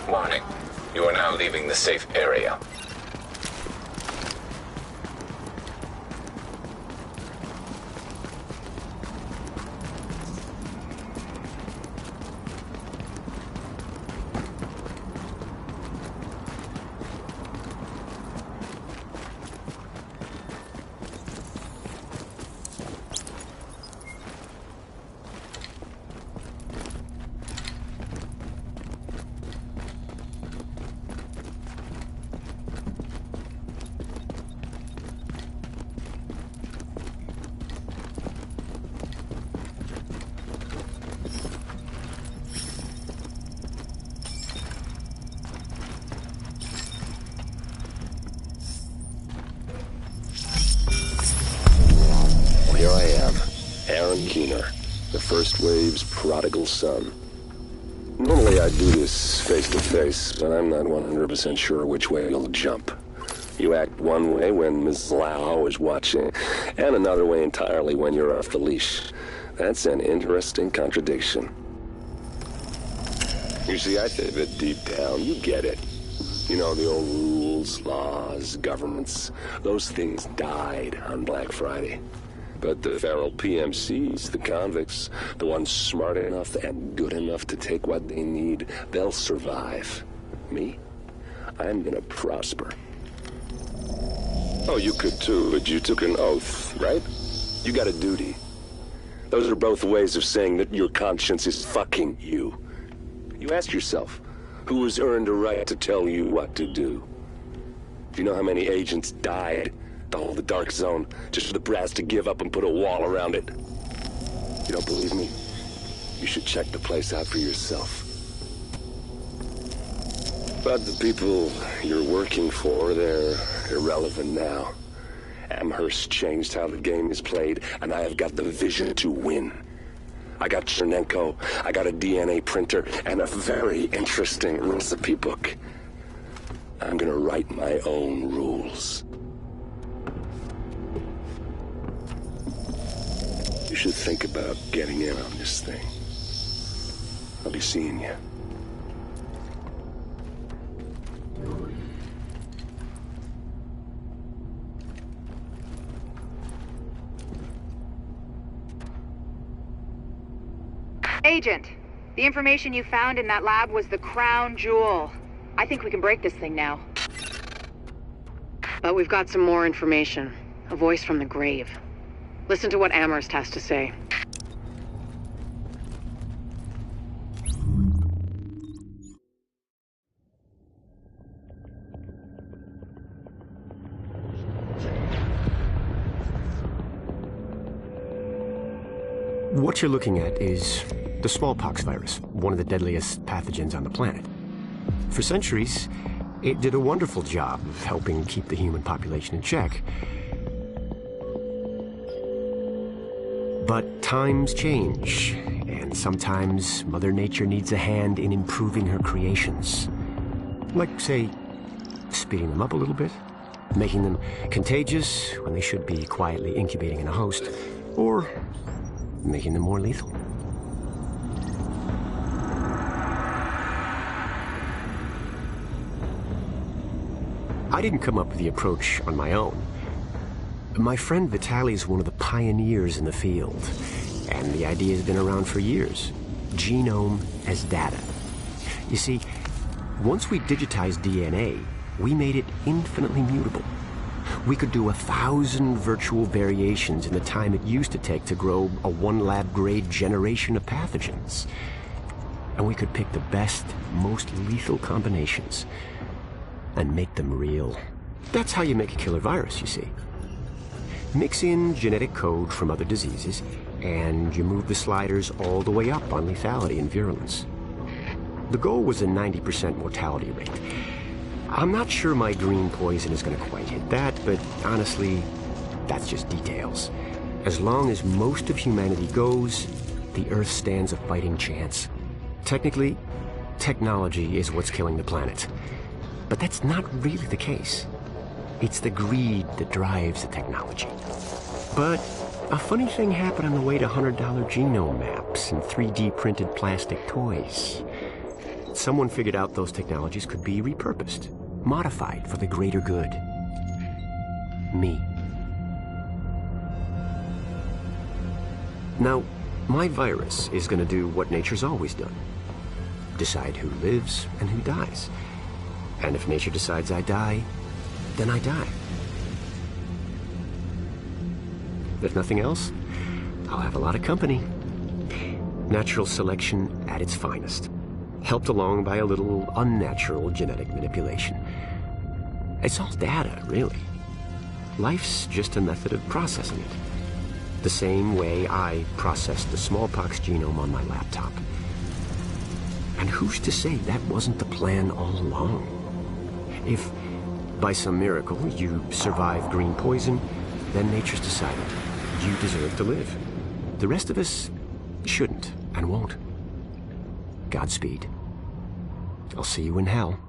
Warning. You are now leaving the safe area. Here I am, Aaron Keener, the First Wave's prodigal son. Normally I'd do this face-to-face, but I'm not 100% sure which way you'll jump. You act one way when Ms. Lau is watching, and another way entirely when you're off the leash. That's an interesting contradiction. You see, I think that deep down, you get it. You know, the old rules, laws, governments, those things died on Black Friday. But the feral PMCs, the convicts, the ones smart enough and good enough to take what they need, they'll survive. Me? I'm gonna prosper. Oh, you could too, but you took an oath, right? You got a duty. Those are both ways of saying that your conscience is fucking you. You ask yourself, who has earned a right to tell you what to do? Do you know how many agents died to hold the Dark Zone, just for the brass to give up and put a wall around it? You don't believe me? You should check the place out for yourself. But the people you're working for, they're irrelevant now. Amherst changed how the game is played, and I have got the vision to win. I got Chernenko, I got a DNA printer, and a very interesting recipe book. I'm gonna write my own rules. You should think about getting in on this thing. I'll be seeing you. Agent, the information you found in that lab was the crown jewel. I think we can break this thing now. But we've got some more information. A voice from the grave. Listen to what Amherst has to say. What you're looking at is the smallpox virus, one of the deadliest pathogens on the planet. For centuries, it did a wonderful job of helping keep the human population in check. But times change, and sometimes Mother Nature needs a hand in improving her creations. Like, say, speeding them up a little bit, making them contagious when they should be quietly incubating in a host, or making them more lethal. I didn't come up with the approach on my own. My friend Vitaly is one of the pioneers in the field, and the idea has been around for years. Genome as data. You see, once we digitized DNA, we made it infinitely mutable. We could do 1,000 virtual variations in the time it used to take to grow a 1 lab-grade generation of pathogens. And we could pick the best, most lethal combinations and make them real. That's how you make a killer virus, you see. Mix in genetic code from other diseases, and you move the sliders all the way up on lethality and virulence. The goal was a 90% mortality rate. I'm not sure my green poison is going to quite hit that, but honestly, that's just details. As long as most of humanity goes, the Earth stands a fighting chance. Technically, technology is what's killing the planet. But that's not really the case. It's the greed that drives the technology. But a funny thing happened on the way to $100 genome maps and 3D printed plastic toys. someone figured out those technologies could be repurposed, modified for the greater good. Me. Now, my virus is going to do what nature's always done. Decide who lives and who dies. And if nature decides I die, then I die. If nothing else, I'll have a lot of company. Natural selection at its finest, helped along by a little unnatural genetic manipulation. It's all data, really. Life's just a method of processing it. The same way I processed the smallpox genome on my laptop. And who's to say that wasn't the plan all along? If, by some miracle, you survive green poison, then nature's decided you deserve to live. The rest of us shouldn't and won't. Godspeed. I'll see you in hell.